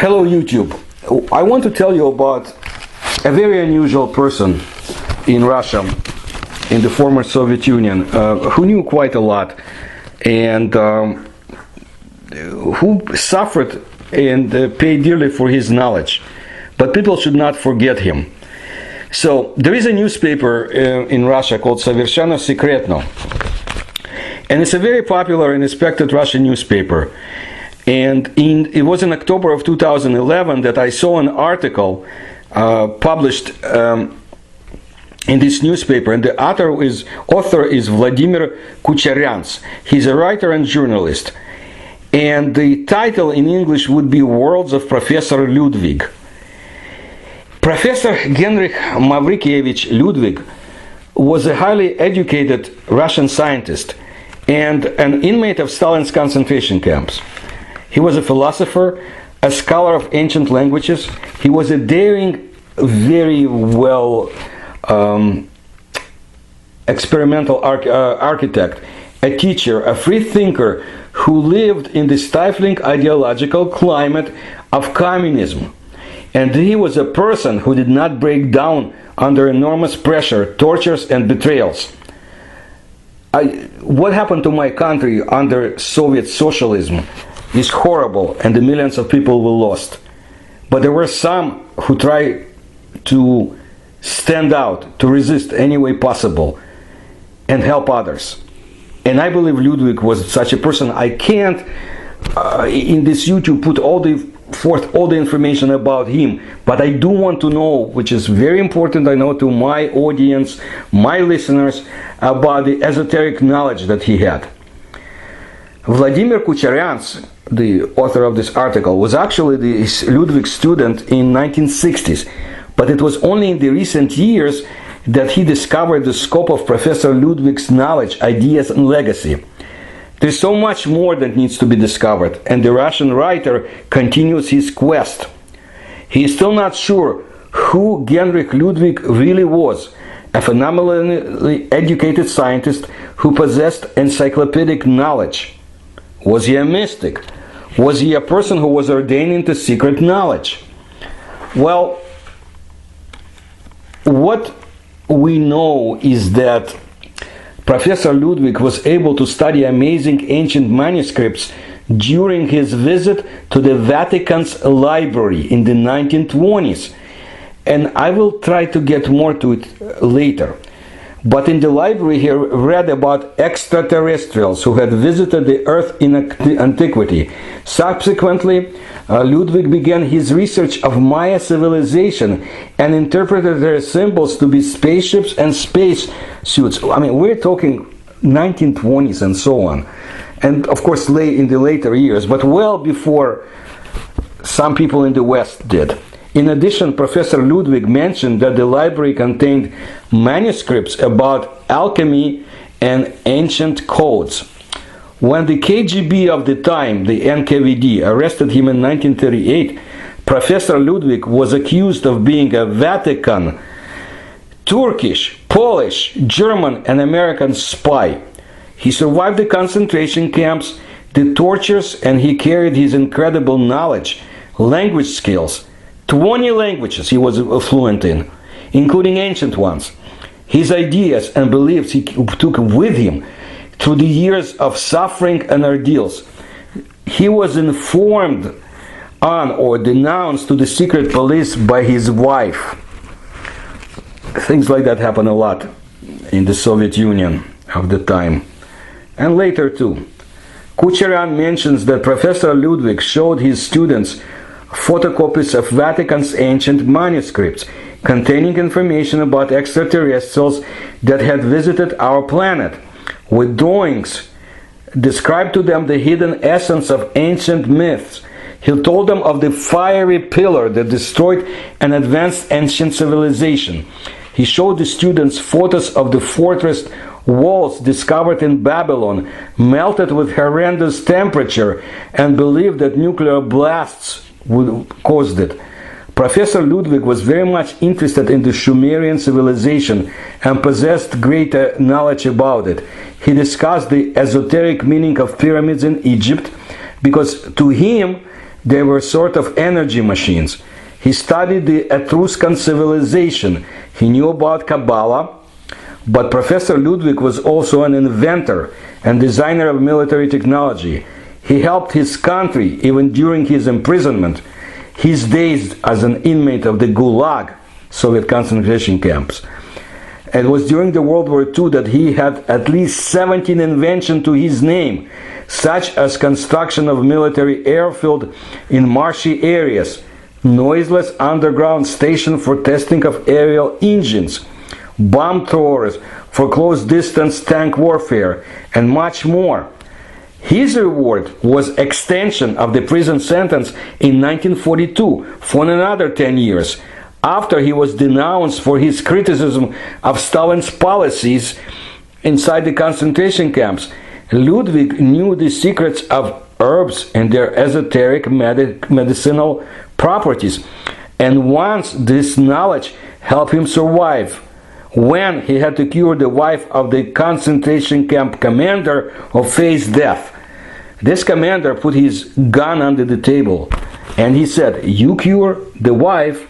Hello YouTube. I want to tell you about a very unusual person in Russia, in the former Soviet Union, who knew quite a lot and who suffered and paid dearly for his knowledge. But people should not forget him. So there is a newspaper in Russia called Совершенно Секретно, and it's a very popular and respected Russian newspaper. And it was in October of 2011 that I saw an article published in this newspaper, and the author is Vladimir Kucheryan's. He's a writer and journalist, and the title in English would be Worlds of Professor Ludwig. Professor Genrikh Ludvig was a highly educated Russian scientist and an inmate of Stalin's concentration camps. He was a philosopher, a scholar of ancient languages. He was a daring, very well experimental architect, a teacher, a free thinker who lived in the stifling ideological climate of communism. And he was a person who did not break down under enormous pressure, tortures, and betrayals. What happened to my country under Soviet socialism is horrible, and the millions of people were lost. But there were some who tried to stand out, to resist any way possible, and help others. And I believe Ludwig was such a person. I can't, in this YouTube, put all the information about him, but I do want to know, which is very important, I know, to my audience, my listeners, about the esoteric knowledge that he had. Vladimir Kucheryan's, the author of this article, was actually the Ludwig student in 1960s, but it was only in the recent years that he discovered the scope of Professor Ludwig's knowledge, ideas, and legacy. There's so much more that needs to be discovered, and the Russian writer continues his quest. He is still not sure who Genrikh Ludvig really was, a phenomenally educated scientist who possessed encyclopedic knowledge. Was he a mystic? Was he a person who was ordained into secret knowledge? Well, what we know is that Professor Ludwig was able to study amazing ancient manuscripts during his visit to the Vatican'S library in the 1920s. And I will try to get more to it later. But in the library he read about extraterrestrials who had visited the earth in antiquity. Subsequently, Ludwig began his research of Maya civilization and interpreted their symbols to be spaceships and space suits. I mean, we're talking 1920s and so on. And of course in the later years, but well before some people in the West did. In addition, Professor Ludwig mentioned that the library contained manuscripts about alchemy and ancient codes. When the KGB of the time, the NKVD, arrested him in 1938, Professor Ludwig was accused of being a Vatican, Turkish, Polish, German, and American spy. He survived the concentration camps, the tortures, and he carried his incredible knowledge, language skills. 20 languages he was fluent in, including ancient ones. His ideas and beliefs he took with him through the years of suffering and ordeals. He was informed on or denounced to the secret police by his wife. Things like that happen a lot in the Soviet Union of the time, and later too. Kucheryan mentions that Professor Ludwig showed his students photocopies of Vatican's ancient manuscripts containing information about extraterrestrials that had visited our planet, with drawings described to them the hidden essence of ancient myths. He told them of the fiery pillar that destroyed an advanced ancient civilization. He showed the students photos of the fortress walls discovered in Babylon, melted with horrendous temperature, and believed that nuclear blasts would caused it. Professor Ludwig was very much interested in the Sumerian civilization and possessed great knowledge about it. He discussed the esoteric meaning of pyramids in Egypt because to him They were sort of energy machines. He studied the Etruscan civilization. He knew about Kabbalah, but Professor Ludwig was also an inventor and designer of military technology. He helped his country even during his imprisonment, his days as an inmate of the Gulag, Soviet concentration camps. It was during the World War II that he had at least 17 inventions to his name, such as construction of military airfield in marshy areas, noiseless underground station for testing of aerial engines, bomb throwers for close-distance tank warfare, and much more. His reward was extension of the prison sentence in 1942 for another 10 years, after he was denounced for his criticism of Stalin's policies inside the concentration camps. Ludwig knew the secrets of herbs and their esoteric medicinal properties, and once this knowledge helped him survive when he had to cure the wife of the concentration camp commander who faced death. This commander put his gun under the table and he said, "You cure the wife,"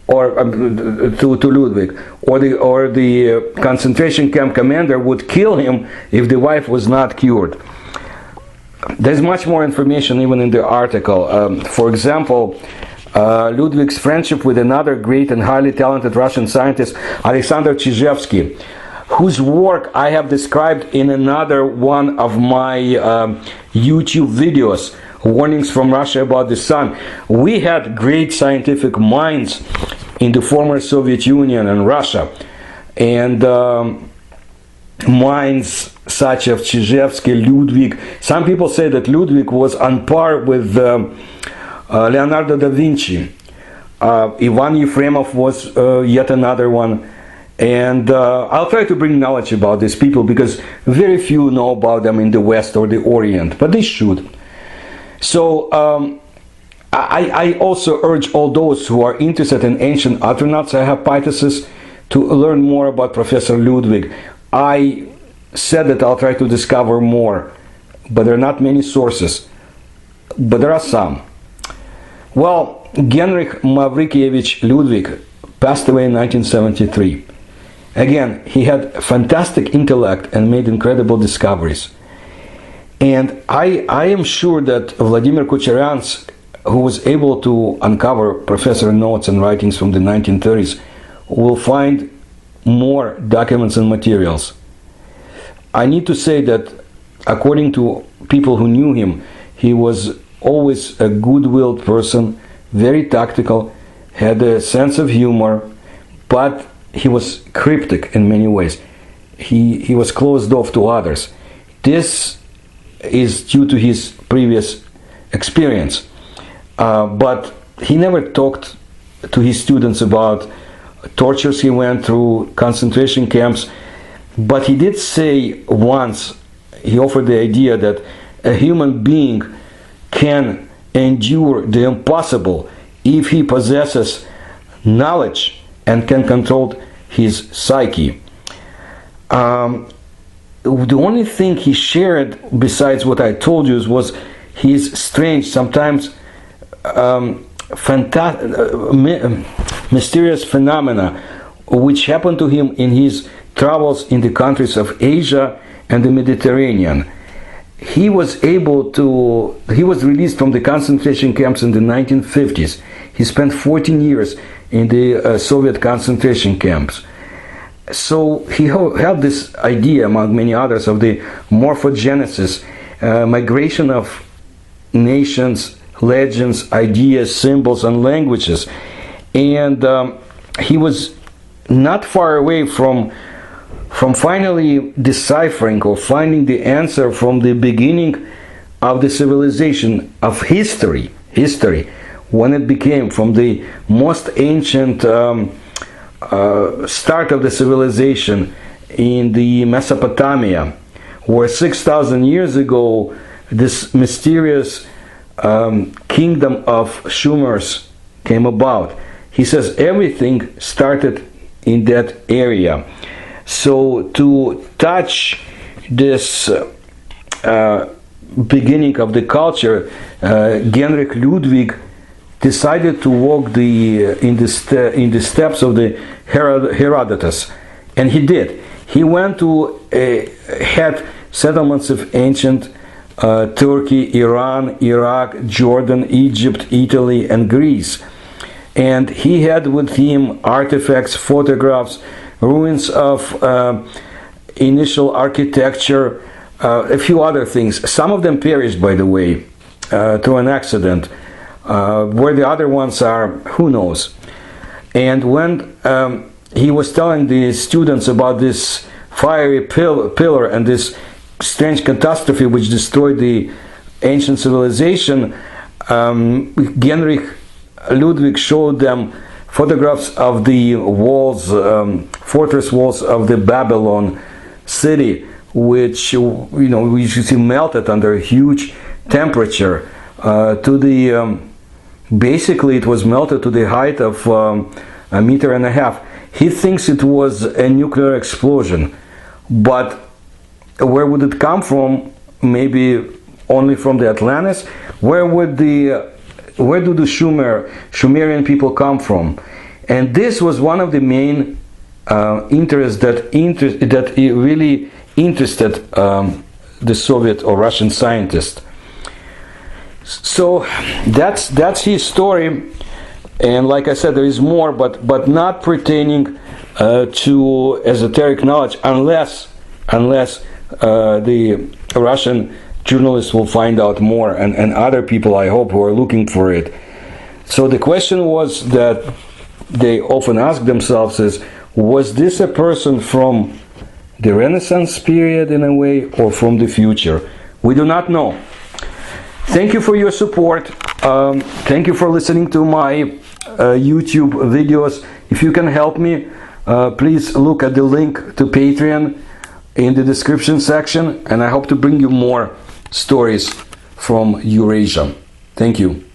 or to Ludwig, or the concentration camp commander would kill him if the wife was not cured. There's much more information even in the article. For example, Ludwig's friendship with another great and highly talented Russian scientist, Alexander Chizevsky, whose work I have described in another one of my YouTube videos, Warnings from Russia About the Sun. We had great scientific minds in the former Soviet Union and Russia, and minds such as Chizevsky, Ludwig. Some people say that Ludwig was on par with Leonardo da Vinci. Ivan Yefremov was yet another one. And I'll try to bring knowledge about these people because very few know about them in the West or the Orient, but they should. So I also urge all those who are interested in ancient astronauts hypothesis to learn more about Professor Ludwig. I said that I'll try to discover more, but there are not many sources, but there are some. Well, Genrikh Ludvig passed away in 1973. Again, he had fantastic intellect and made incredible discoveries. And I am sure that Vladimir Kucheryan's, who was able to uncover professor notes and writings from the 1930s, will find more documents and materials. I need to say that according to people who knew him, he was always a good-willed person, very tactical, had a sense of humor, but he was cryptic in many ways. He was closed off to others. This is due to his previous experience. But he never talked to his students about tortures he went through, concentration camps. But he did say once, he offered the idea that a human being can endure the impossible if he possesses knowledge and can control his psyche. The only thing he shared besides what I told you was his strange, sometimes mysterious phenomena which happened to him in his travels in the countries of Asia and the Mediterranean. He was released from the concentration camps in the 1950s. He spent 14 years in the Soviet concentration camps. So he had this idea, among many others, of the morphogenesis, migration of nations, legends, ideas, symbols, and languages. And he was not far away from finally deciphering or finding the answer from the beginning of the civilization of history, when it became from the most ancient start of the civilization in the Mesopotamia, where 6,000 years ago this mysterious kingdom of Shumers came about. He says everything started in that area. So to touch this beginning of the culture, Genrikh Ludvig decided to walk in the steps of the Herodotus, and he did. He went to had settlements of ancient Turkey, Iran, Iraq, Jordan, Egypt, Italy, and Greece. And he had with him artifacts, photographs, ruins of initial architecture, a few other things. Some of them perished, by the way, through an accident. Where the other ones are, who knows? And when he was telling the students about this fiery pillar and this strange catastrophe which destroyed the ancient civilization, Genrikh Ludvig showed them photographs of the walls, fortress walls of the Babylon city, which we should see melted under a huge temperature. Basically, it was melted to the height of 1.5 meters. He thinks it was a nuclear explosion, but where would it come from? Maybe only from the Atlantis. Where do the Sumerian people come from? And this was one of the main interests that really interested the Soviet or Russian scientists. So that's his story, and like I said, there is more, but not pertaining to esoteric knowledge, unless the Russian journalists will find out more, and other people, I hope, who are looking for it. So the question was that they often ask themselves is, was this a person from the Renaissance period in a way, or from the future? We do not know. Thank you for your support. Thank you for listening to my YouTube videos. If you can help me, please look at the link to Patreon in the description section, and I hope to bring you more stories from Eurasia. Thank you.